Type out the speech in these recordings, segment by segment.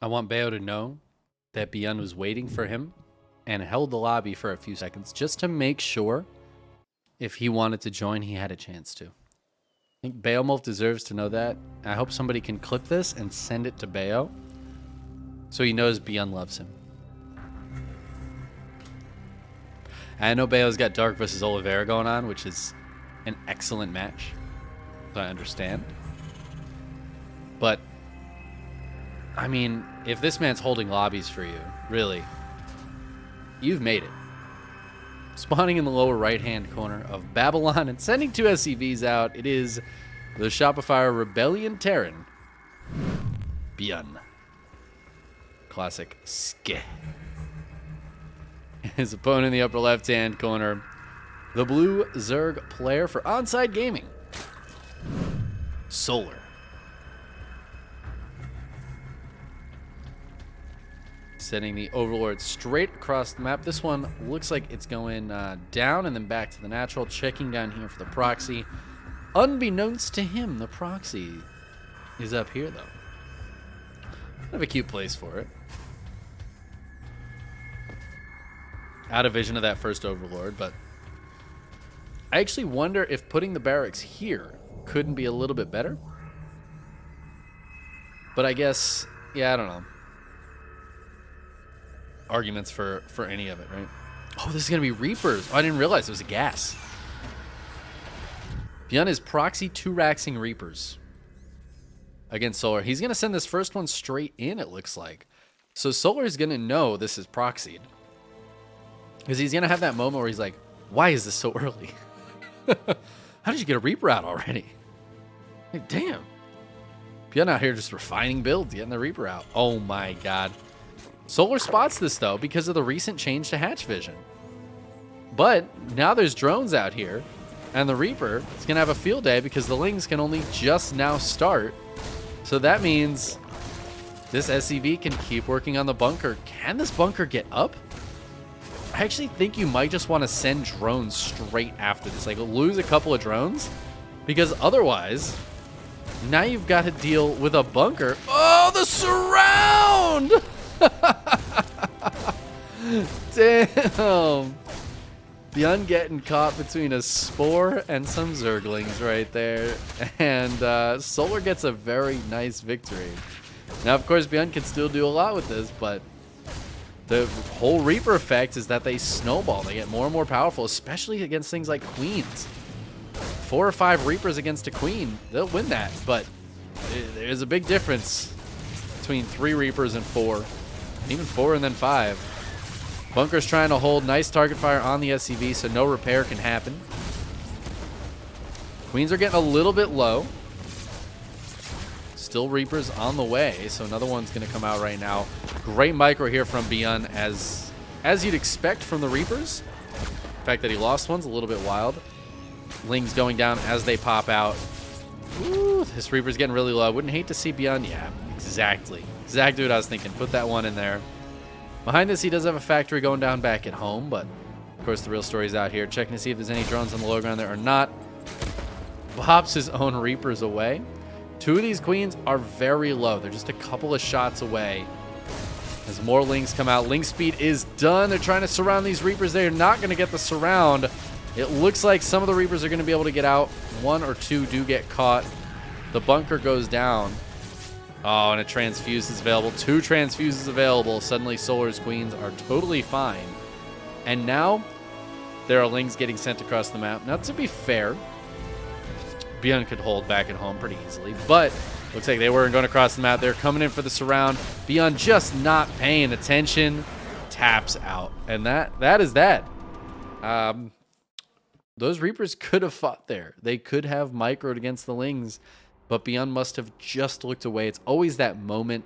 I want ByuN to know that ByuN was waiting for him and held the lobby for a few seconds just to make sure if he wanted to join, he had a chance to. I think ByuN deserves to know that. I hope somebody can clip this and send it to ByuN so he knows ByuN loves him. I know ByuN's got Dark versus Oliveira going on, which is an excellent match. So I understand. But, I mean, if this man's holding lobbies for you, really, you've made it. Spawning in the lower right-hand corner of Babylon and sending 2 SCVs out, it is the Shopify Rebellion Terran, ByuN. Classic Ske. His opponent in the upper left-hand corner, the blue Zerg player for Onside Gaming, Solar. Sending the Overlord straight across the map. This one looks like it's going down and then back to the natural. Checking down here for the proxy. Unbeknownst to him, the proxy is up here, though. Kind of a cute place for it. Out of vision of that first Overlord, but I actually wonder if putting the barracks here couldn't be a little bit better. But I guess, yeah, I don't know. Arguments for any of it, right? Oh, this is going to be Reapers. Oh, I didn't realize it was a gas. ByuN is proxy 2-raxing Reapers against Solar. He's going to send this first one straight in, it looks like. So Solar is going to know this is proxied. Because he's going to have that moment where he's like, why is this so early? How did you get a Reaper out already? Like, damn. ByuN out here just refining builds, getting the Reaper out. Oh my god. Solar spots this, though, because of the recent change to hatch vision. But now there's drones out here, and the Reaper is going to have a field day because the Lings can only just now start. So that means this SCV can keep working on the bunker. Can this bunker get up? I actually think you might just want to send drones straight after this. Like, lose a couple of drones, because otherwise, now you've got to deal with a bunker. Oh, the surround! Damn. ByuN getting caught between a Spore and some Zerglings right there. And Solar gets a very nice victory. Now, of course, ByuN can still do a lot with this, but the whole Reaper effect is that they snowball. They get more and more powerful, especially against things like Queens. 4 or 5 Reapers against a Queen, they'll win that. But there's a big difference between 3 Reapers and 4. Even 4 and then 5. Bunker's trying to hold nice target fire on the SCV so no repair can happen. Queens are getting a little bit low. Still Reapers on the way, so another one's going to come out right now. Great micro here from ByuN, as you'd expect from the Reapers. The fact that he lost one's a little bit wild. Lings going down as they pop out. Ooh, this Reaper's getting really low. I wouldn't hate to see ByuN. Yeah, exactly. Exactly what I was thinking. Put that one in there. Behind this, he does have a factory going down back at home, but of course the real story's out here. Checking to see if there's any drones on the low ground there or not. Bops his own Reapers away. 2 of these Queens are very low. They're just a couple of shots away. As more Lings come out, Ling speed is done. They're trying to surround these Reapers. They're not going to get the surround. It looks like some of the Reapers are going to be able to get out. 1 or 2 do get caught. The bunker goes down. Oh, and a transfuse is available. 2 transfuses available. Suddenly, Solar's Queens are totally fine. And now, there are Lings getting sent across the map. Now, to be fair, ByuN could hold back at home pretty easily, but looks like they weren't going across the map. They're coming in for the surround. ByuN just not paying attention. Taps out. And that is that. Those Reapers could have fought there. They could have microed against the Lings, but ByuN must have just looked away. It's always that moment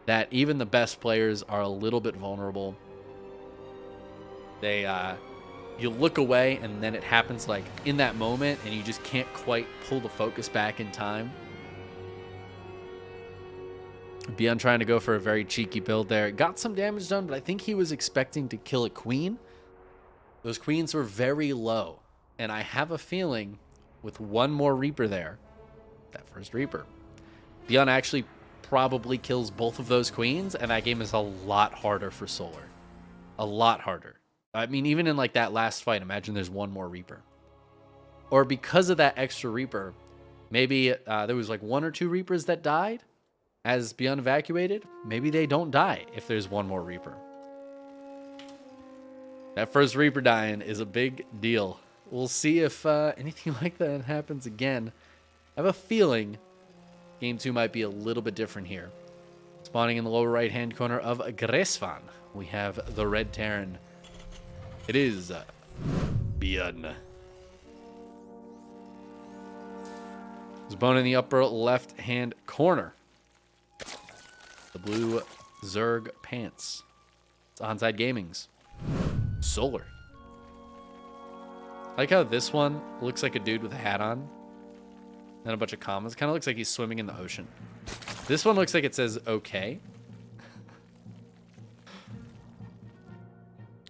that even the best players are a little bit vulnerable. You look away, and then it happens like in that moment, and you just can't quite pull the focus back in time. ByuN trying to go for a very cheeky build there. Got some damage done, but I think he was expecting to kill a Queen. Those Queens were very low, and I have a feeling with 1 more Reaper there, that first Reaper, ByuN actually probably kills both of those queens, and that game is a lot harder for Solar. A lot harder. I mean, even in like that last fight, imagine there's one more Reaper. Or because of that extra Reaper, maybe there was like 1 or 2 Reapers that died as ByuN evacuated. Maybe they don't die if there's one more Reaper. That first Reaper dying is a big deal. We'll see if anything like that happens again. I have a feeling Game 2 might be a little bit different here. Spawning in the lower right-hand corner of Gresvan, we have the Red Terran. It is ByuN. Zbone in the upper left-hand corner. The blue Zerg pants. It's Onside Gaming's Solar. I like how this one looks like a dude with a hat on and a bunch of commas. Kind of looks like he's swimming in the ocean. This one looks like it says okay.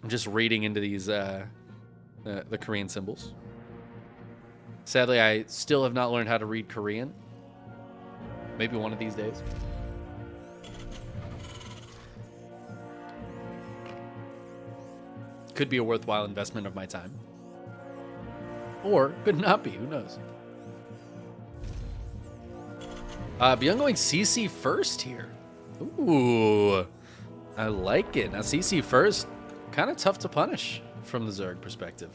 I'm just reading into these the Korean symbols. Sadly, I still have not learned how to read Korean. Maybe one of these days. Could be a worthwhile investment of my time. Or could not be, who knows? ByuN going CC first here. Ooh, I like it. Now CC first, kind of tough to punish from the Zerg perspective.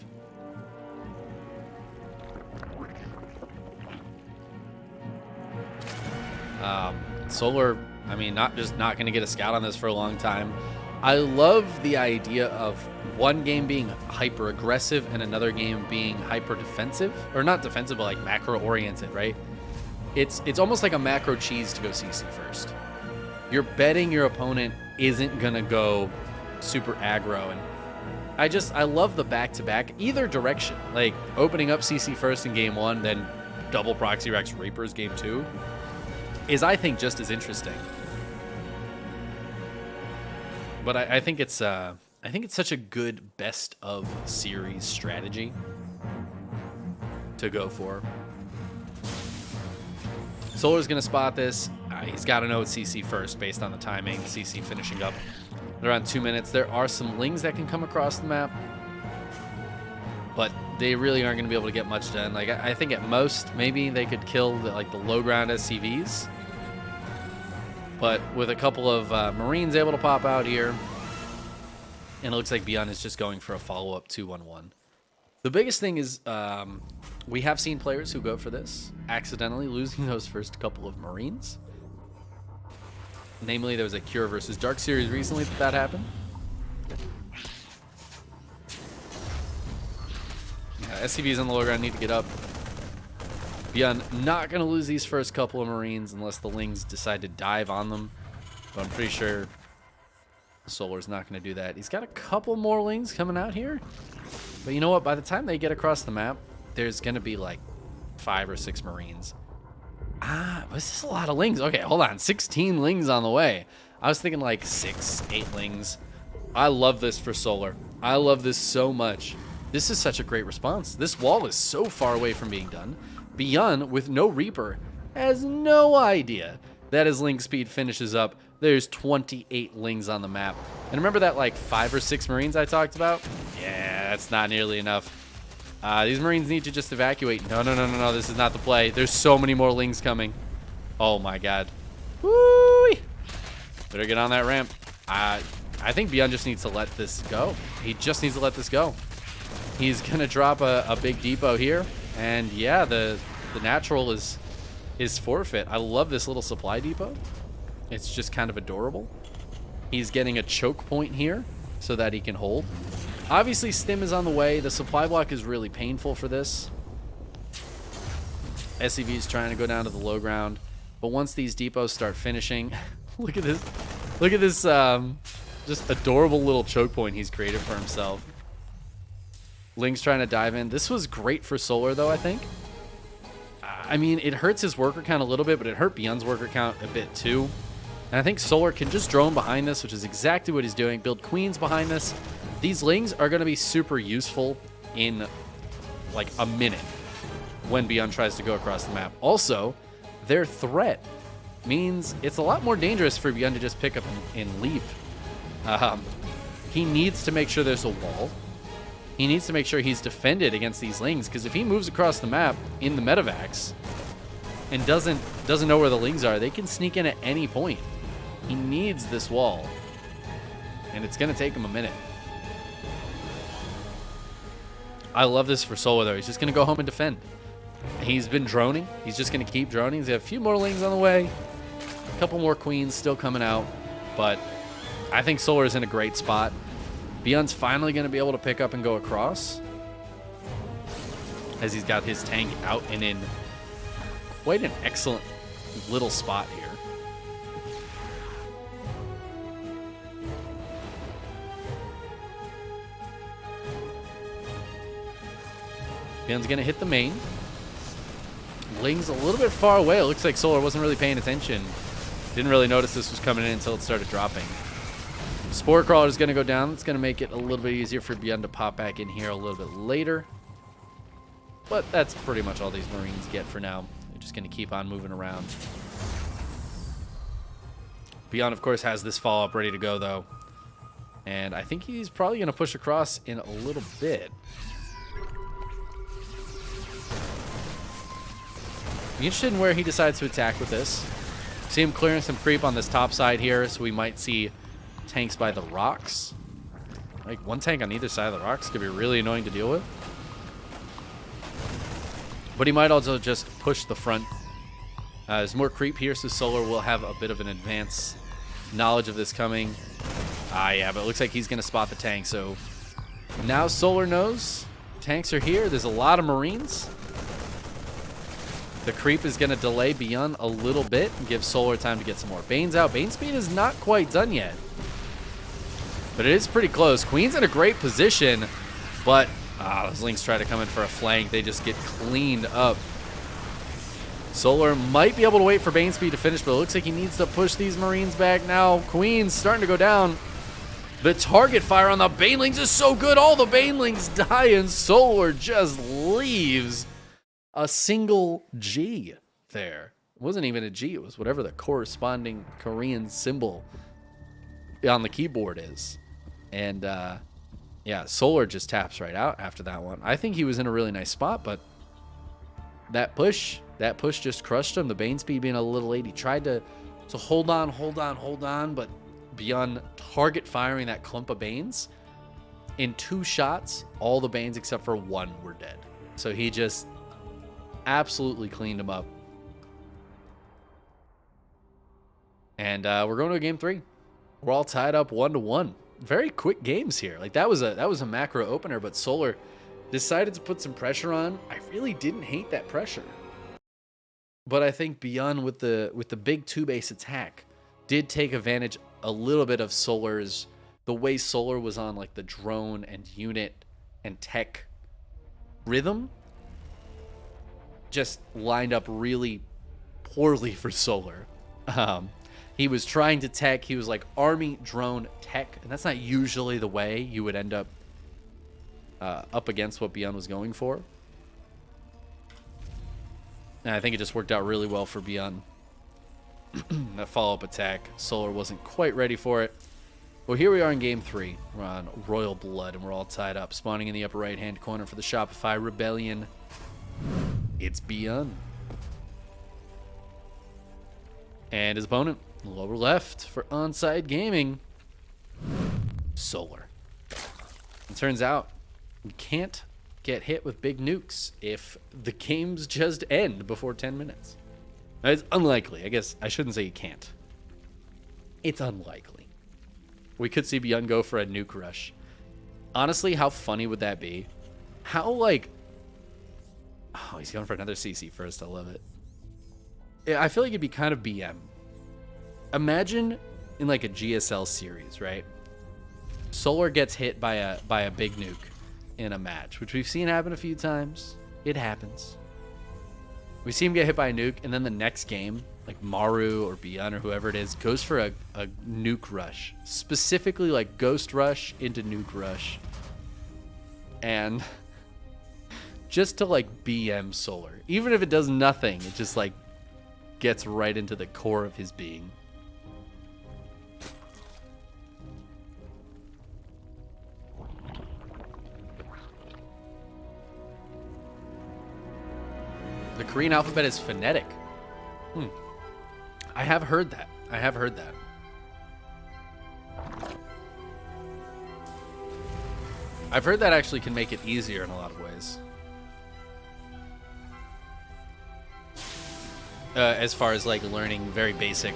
Solar, I mean, not going to get a scout on this for a long time. I love the idea of one game being hyper aggressive and another game being hyper defensive, or not defensive, but like macro oriented, right? It's almost like a macro cheese to go CC first. You're betting your opponent isn't gonna go super aggro, and I love the back-to-back either direction, like opening up CC first in game 1, then double proxy Rex Reapers game 2 is, I think, just as interesting. But I think it's such a good best of series strategy to go for. Solar's gonna spot this. He's got to know it's CC first based on the timing. CC finishing up at around 2 minutes. There are some Lings that can come across the map, but they really aren't going to be able to get much done. Like, I think at most maybe they could kill the low ground SCVs, but with a couple of Marines able to pop out here, and it looks like ByuN is just going for a follow-up 2-1-1. The biggest thing is we have seen players who go for this, accidentally losing those first couple of Marines. Namely, there was a Cure versus Dark series recently that happened. SCVs on the low ground need to get up. ByuN not going to lose these first couple of Marines unless the Lings decide to dive on them. But I'm pretty sure Solar's not going to do that. He's got a couple more Lings coming out here. But you know what? By the time they get across the map, there's going to be like 5 or 6 Marines. This is a lot of Lings. Okay, hold on. 16 Lings on the way. I was thinking like 6, 8 Lings. I love this for Solar. I love this so much. This is such a great response. This wall is so far away from being done. ByuN, with no Reaper, has no idea that his Ling speed finishes up. There's 28 Lings on the map. And remember that like 5 or 6 Marines I talked about? Yeah, that's not nearly enough. These Marines need to just evacuate. No, this is not the play. There's so many more Lings coming. Oh my god. Woo! Better get on that ramp. I think ByuN just needs to let this go. He just needs to let this go. He's gonna drop a big depot here, and yeah, the natural is forfeit. I love this little supply depot. It's just kind of adorable. He's getting a choke point here so that he can hold. Obviously, Stim is on the way. The supply block is really painful for this. SCV is trying to go down to the low ground, but once these depots start finishing, look at this. Look at this just adorable little choke point he's created for himself. Ling's trying to dive in. This was great for Solar, though, I think. I mean, it hurts his worker count a little bit, but it hurt ByuN's worker count a bit, too. And I think Solar can just drone behind this, which is exactly what he's doing. Build queens behind this. These Lings are going to be super useful in, like, a minute when ByuN tries to go across the map. Also, their threat means it's a lot more dangerous for ByuN to just pick up and leave. He needs to make sure there's a wall. He needs to make sure he's defended against these Lings, because if he moves across the map in the medevacs and doesn't know where the Lings are, they can sneak in at any point. He needs this wall, and it's going to take him a minute. I love this for Solar, though. He's just going to go home and defend. He's been droning. He's just going to keep droning. He's got a few more Lings on the way. A couple more Queens still coming out. But I think Solar's in a great spot. ByuN's finally going to be able to pick up and go across, as he's got his tank out and in quite an excellent little spot here. ByuN's going to hit the main. Ling's a little bit far away. It looks like Solar wasn't really paying attention. Didn't really notice this was coming in until it started dropping. Spore Crawler is going to go down. It's going to make it a little bit easier for ByuN to pop back in here a little bit later. But that's pretty much all these Marines get for now. They're just going to keep on moving around. ByuN, of course, has this follow-up ready to go, though. And I think he's probably going to push across in a little bit. Be interested in where he decides to attack with this. See him clearing some creep on this top side here, so we might see tanks by the rocks. Like, one tank on either side of the rocks could be really annoying to deal with. But he might also just push the front. There's more creep here, so Solar will have a bit of an advanced knowledge of this coming. Yeah, but it looks like he's going to spot the tank, so now Solar knows tanks are here. There's a lot of Marines. The creep is going to delay ByuN a little bit and give Solar time to get some more Banes out. Bane speed is not quite done yet, but it is pretty close. Queen's in a great position, but those Lings try to come in for a flank. They just get cleaned up. Solar might be able to wait for Bane speed to finish, but it looks like he needs to push these Marines back now. Queen's starting to go down. The target fire on the Banelings is so good. All the Banelings die, and Solar just leaves a single G there. It wasn't even a G. It was whatever the corresponding Korean symbol on the keyboard is. And, yeah, Solar just taps right out after that one. I think he was in a really nice spot, but that push just crushed him. The Bane speed being a little late. He tried to hold on, but ByuN target firing that clump of Banes. In 2 shots, all the Banes except for 1 were dead. So he just absolutely cleaned him up. And we're going to a game 3. We're all tied up 1-1. Very quick games here. Like, that was a macro opener, but Solar decided to put some pressure on. I really didn't hate that pressure, but I think ByuN with the big 2-base attack did take advantage a little bit of Solar's, the way Solar was on like the drone and unit and tech rhythm. Just lined up really poorly for Solar. He was trying to tech. He was like army, drone, tech, and that's not usually the way you would end up against what ByuN was going for. And I think it just worked out really well for ByuN. That follow-up attack, Solar wasn't quite ready for it. Well, here we are in game 3. We're on Royal Blood, and we're all tied up. Spawning in the upper right-hand corner for the Shopify Rebellion. It's ByuN. And his opponent, lower left for Onside Gaming, Solar. It turns out you can't get hit with big nukes if the games just end before 10 minutes. Now, it's unlikely. I guess I shouldn't say you can't. It's unlikely. We could see ByuN go for a nuke rush. Honestly, how funny would that be? How, like... Oh, he's going for another CC first. I love it. Yeah, I feel like it'd be kind of BM. Imagine in like a GSL series, right? Solar gets hit by a big nuke in a match, which we've seen happen a few times. It happens. We see him get hit by a nuke, and then the next game, like Maru or ByuN or whoever it is, goes for a nuke rush. Specifically like Ghost Rush into Nuke Rush. And just to like BM Solar. Even if it does nothing, it just like gets right into the core of his being. The Korean alphabet is phonetic. I have heard that. I have heard that. I've heard that actually can make it easier in a lot of ways. As far as like learning very basic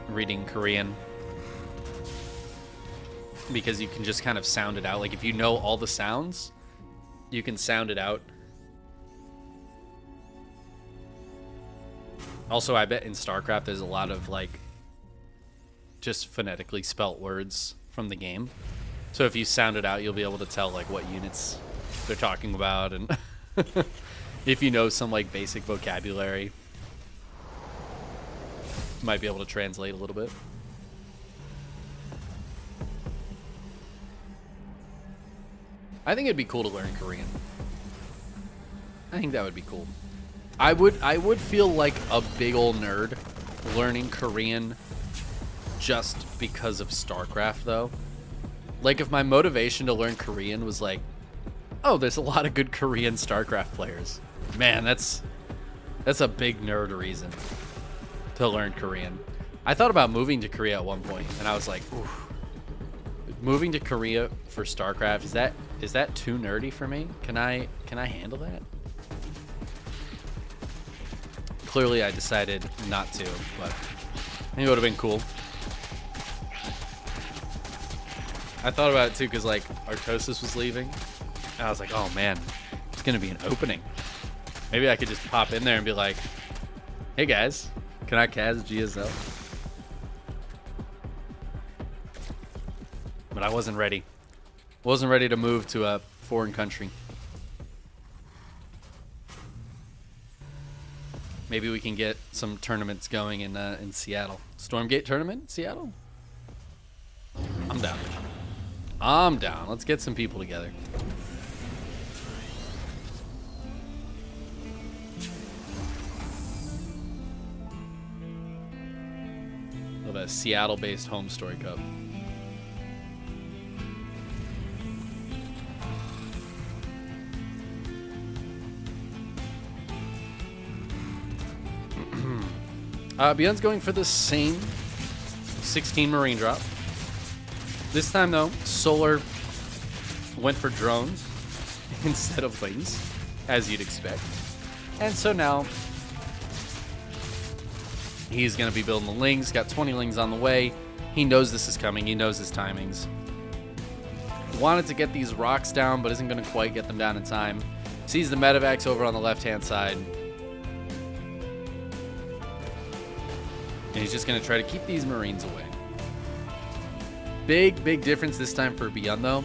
reading Korean. Because you can just kind of sound it out. Like if you know all the sounds, you can sound it out. Also, I bet in StarCraft there's a lot of like just phonetically spelt words from the game. So if you sound it out, you'll be able to tell like what units they're talking about, and if you know some like basic vocabulary, you might be able to translate a little bit. I think it'd be cool to learn Korean. I think that would be cool. I would feel like a big old nerd learning Korean just because of StarCraft, though. Like, if my motivation to learn Korean was like, oh, there's a lot of good Korean StarCraft players. Man, that's a big nerd reason to learn Korean. I thought about moving to Korea at one point, and I was like, ooh, moving to Korea for StarCraft, is that too nerdy for me? Can I handle that? Clearly, I decided not to, but I think it would have been cool. I thought about it too, because like Artosis was leaving, and I was like, oh man, it's gonna be an opening. Maybe I could just pop in there and be like, hey guys, can I cast GSL? But I wasn't ready. Wasn't ready to move to a foreign country. Maybe we can get some tournaments going in Seattle. Stormgate tournament, Seattle? I'm down. I'm down. Let's get some people together. Love a Seattle-based home story cup. ByuN's going for the same 16 Marine drop. This time, though, Solar went for drones instead of lings, as you'd expect. And so now he's going to be building the lings. Got 20 lings on the way. He knows this is coming. He knows his timings. Wanted to get these rocks down, but isn't going to quite get them down in time. Sees the medevacs over on the left-hand side. And he's just going to try to keep these Marines away. Big difference this time for ByuN, though.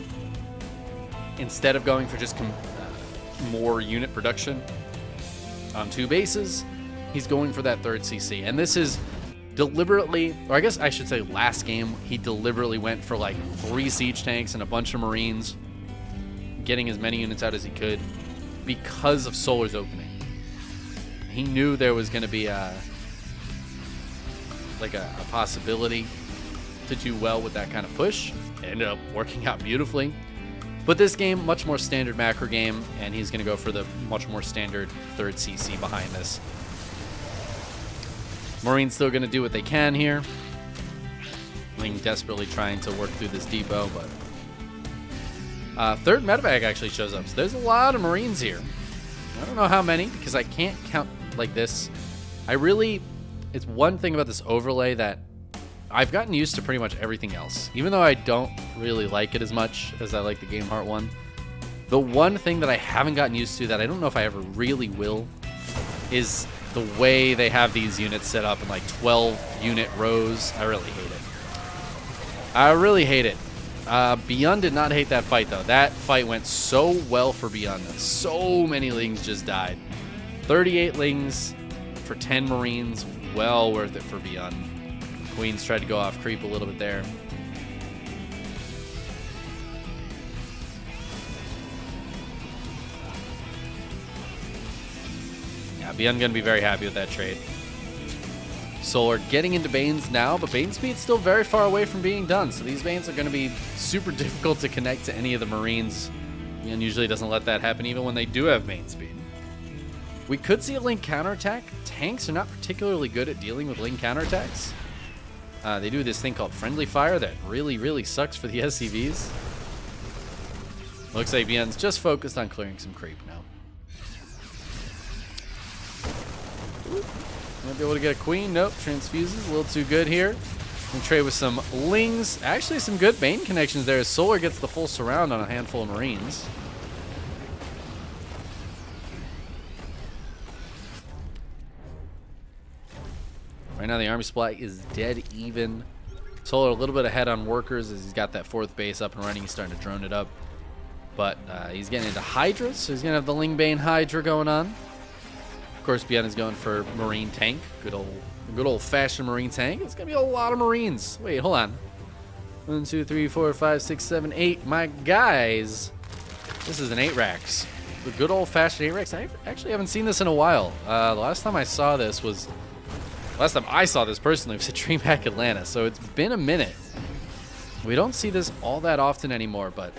Instead of going for just more unit production on 2 bases, he's going for that 3rd CC. And this is deliberately, or I guess I should say last game, he deliberately went for like 3 siege tanks and a bunch of Marines, getting as many units out as he could because of Solar's opening. He knew there was going to be a possibility to do well with that kind of push. It ended up working out beautifully. But this game, much more standard macro game, and he's going to go for the much more standard 3rd CC behind this. Marine's still going to do what they can here. Ling desperately trying to work through this depot, but 3rd medevac actually shows up. So there's a lot of Marines here. I don't know how many, because I can't count like this. It's one thing about this overlay that I've gotten used to pretty much everything else. Even though I don't really like it as much as I like the Game Heart one. The one thing that I haven't gotten used to that I don't know if I ever really will is the way they have these units set up in like 12 unit rows. I really hate it. I really hate it. ByuN did not hate that fight though. That fight went so well for ByuN. So many lings just died. 38 lings for 10 Marines. Well worth it for ByuN. Queens tried to go off creep a little bit there. Yeah, ByuN going to be very happy with that trade. Solar getting into Banes now, but Bane speed's still very far away from being done, so these Banes are going to be super difficult to connect to any of the Marines. ByuN usually doesn't let that happen even when they do have Bane speed. We could see a Link counterattack. Tanks are not particularly good at dealing with Link counterattacks. They do this thing called Friendly Fire that really, really sucks for the SCVs. Looks like ByuN's just focused on clearing some creep now. Might be able to get a queen. Nope, transfuses. A little too good here. We trade with some Lings. Actually, some good Bane connections there as Solar gets the full surround on a handful of Marines. Right now, the army supply is dead even. Solar a little bit ahead on workers as he's got that 4th base up and running. He's starting to drone it up. But he's getting into Hydras, so he's going to have the Ling Bane Hydra going on. Of course, ByuN is going for Marine Tank. Good old-fashioned Marine Tank. It's going to be a lot of Marines. Wait, hold on. 1, 2, 3, 4, 5, 6, 7, 8. My guys, this is an 8-Rax. The good old-fashioned 8-Rax. I actually haven't seen this in a while. The last time I saw this personally was at DreamHack Atlanta, so it's been a minute. We don't see this all that often anymore, but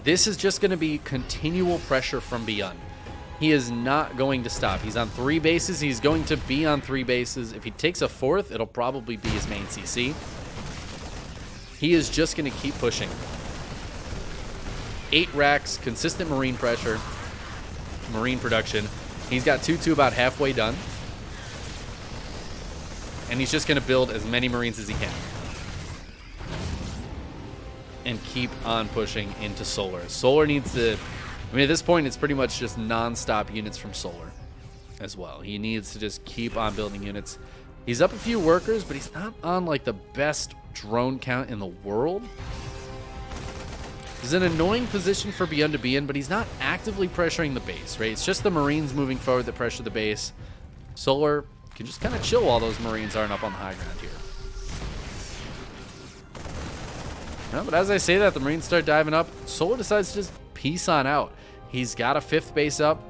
this is just going to be continual pressure from ByuN. He is not going to stop. He's on 3 bases. He's going to be on 3 bases. If he takes a 4th, it'll probably be his main CC. He is just going to keep pushing. 8 racks, consistent Marine pressure, Marine production. He's got 2-2 about halfway done. And he's just going to build as many Marines as he can. And keep on pushing into Solar. Solar needs to... I mean, at this point, it's pretty much just non-stop units from Solar as well. He needs to just keep on building units. He's up a few workers, but he's not on, like, the best drone count in the world. He's an annoying position for ByuN to be in, but he's not actively pressuring the base, right? It's just the Marines moving forward that pressure the base. Solar can just kind of chill while those Marines aren't up on the high ground here. No, but as I say that, the Marines start diving up. Solar decides to just peace on out. He's got a 5th base up.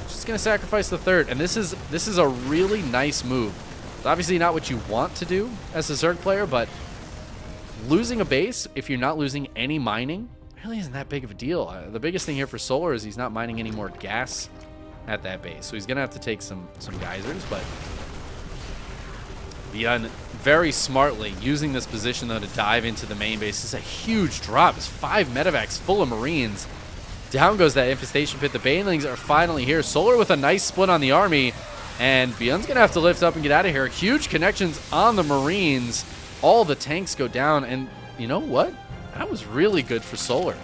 Just going to sacrifice the 3rd. And this is a really nice move. It's obviously not what you want to do as a Zerg player, but losing a base, if you're not losing any mining, really isn't that big of a deal. The biggest thing here for Solar is he's not mining any more gas at that base. So he's going to have to take some geysers, but ByuN very smartly using this position, though, to dive into the main base. This is a huge drop. It's 5 medevacs full of Marines. Down goes that infestation pit. The Banelings are finally here. Solar with a nice split on the army, and ByuN's going to have to lift up and get out of here. Huge connections on the Marines. All the tanks go down, and you know what? That was really good for Solar.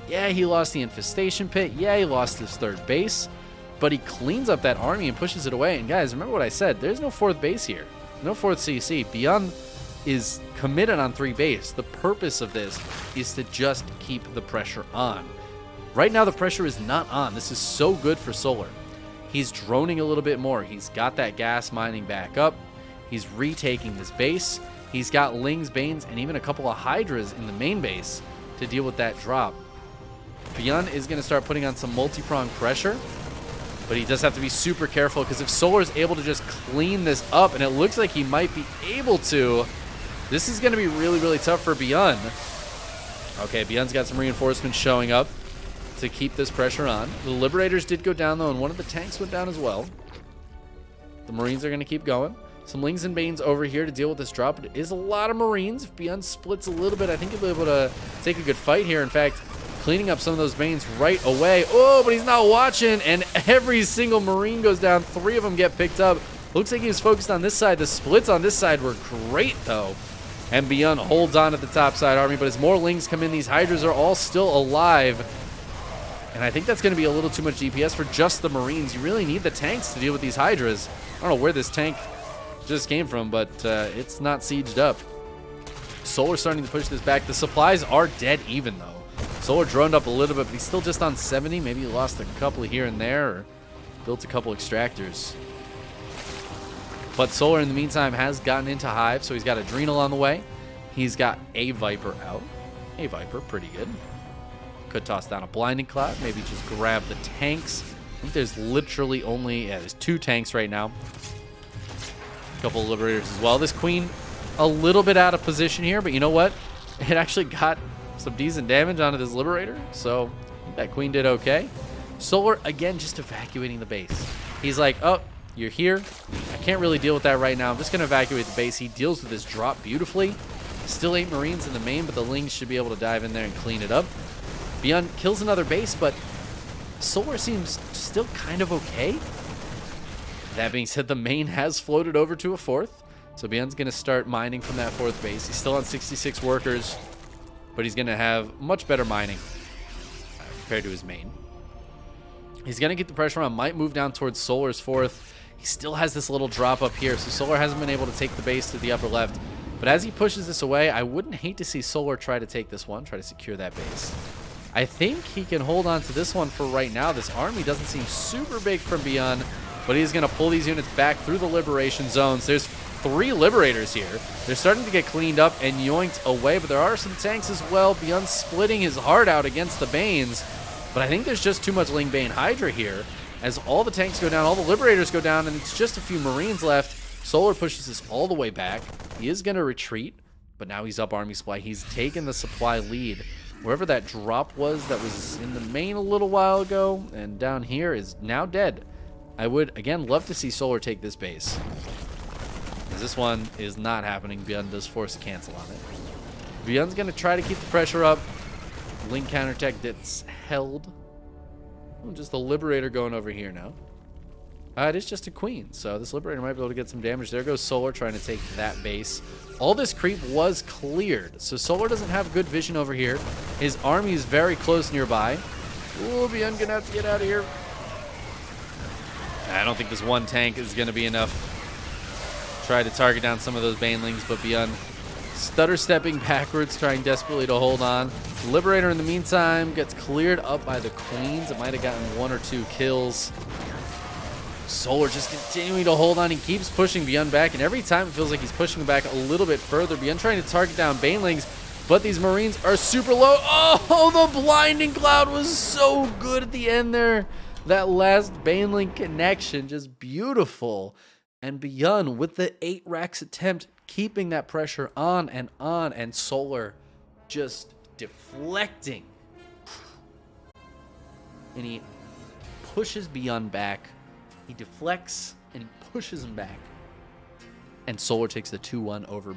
Yeah, he lost the infestation pit. Yeah, he lost his 3rd base, but he cleans up that army and pushes it away. And guys, remember what I said. There's no 4th base here. No 4th CC. ByuN is committed on 3 base. The purpose of this is to just keep the pressure on. Right now, the pressure is not on. This is so good for Solar. He's droning a little bit more. He's got that gas mining back up. He's retaking this base. He's got Lings, Banes, and even a couple of Hydras in the main base to deal with that drop. ByuN is going to start putting on some multi-pronged pressure, but he does have to be super careful, because if Solar is able to just clean this up, and it looks like he might be able to, this is going to be really, really tough for ByuN. Okay, ByuN's got some reinforcements showing up to keep this pressure on. The Liberators did go down, though, and one of the tanks went down as well. The Marines are going to keep going. Some Lings and Banes over here to deal with this drop. It is a lot of Marines. If ByuN splits a little bit, I think he'll be able to take a good fight here. In fact, cleaning up some of those Banes right away. Oh, but he's not watching, and every single Marine goes down. 3 of them get picked up. Looks like he was focused on this side. The splits on this side were great, though. And ByuN holds on at the top side army, but as more Lings come in, these Hydras are all still alive. And I think that's going to be a little too much DPS for just the Marines. You really need the tanks to deal with these Hydras. I don't know where this tank just came from, but it's not sieged up. Solar starting to push this back. The supplies are dead even, though. Solar droned up a little bit, but he's still just on 70. Maybe he lost a couple here and there, or built a couple extractors. But Solar, in the meantime, has gotten into Hive, so he's got Adrenal on the way. He's got a Viper out. A Viper, pretty good. Could toss down a Blinding Cloud, maybe just grab the tanks I think there's literally only, there's 2 tanks right now. A couple of Liberators as well. This Queen, a little bit out of position here, but you know what? It actually got some decent damage onto this Liberator, so I think that Queen did okay. Solar, again, just evacuating the base. He's like, oh, you're here. I can't really deal with that right now. I'm just going to evacuate the base. He deals with this drop beautifully. Still 8 Marines in the main, but the Lings should be able to dive in there and clean it up. ByuN kills another base, but Solar seems still kind of okay. That being said, the main has floated over to a 4th. So ByuN's going to start mining from that 4th base. He's still on 66 workers, but he's going to have much better mining compared to his main. He's going to get the pressure on, might move down towards Solar's 4th. He still has this little drop up here, so Solar hasn't been able to take the base to the upper left. But as he pushes this away, I wouldn't hate to see Solar try to take this one, try to secure that base. I think he can hold on to this one for right now. This army doesn't seem super big from ByuN, but he's going to pull these units back through the liberation zones. There's 3 Liberators here. They're starting to get cleaned up and yoinked away, but there are some tanks as well. ByuN splitting his heart out against the Banes, but I think there's just too much Ling Bane Hydra here. As all the tanks go down, all the Liberators go down, and it's just a few Marines left. Solar pushes this all the way back. He is going to retreat, but now he's up army supply. He's taken the supply lead. Wherever that drop was that was in the main a little while ago and down here is now dead. I would, again, love to see Solar take this base. As this one is not happening. ByuN does force a cancel on it. ByuN's going to try to keep the pressure up. Link counterattack that's held. Oh, just the Liberator going over here now. It is just a Queen, so this Liberator might be able to get some damage. There goes Solar trying to take that base. All this creep was cleared, so Solar doesn't have good vision over here. His army is very close nearby. Ooh, ByuN gonna have to get out of here. I don't think this one tank is gonna be enough. Try to target down some of those Banelings, but ByuN stutter stepping backwards, trying desperately to hold on. Liberator in the meantime gets cleared up by the Queens. It might have gotten 1 or 2 kills. Solar just continuing to hold on. He keeps pushing ByuN back, and every time it feels like he's pushing back a little bit further. ByuN trying to target down Banelings, but these Marines are super low. Oh, the blinding cloud was so good at the end there. That last Baneling connection, just beautiful. And ByuN with the 8 racks attempt, keeping that pressure on, and Solar just deflecting. And he pushes ByuN back. He deflects and he pushes him back. And Solar takes the 2-1 over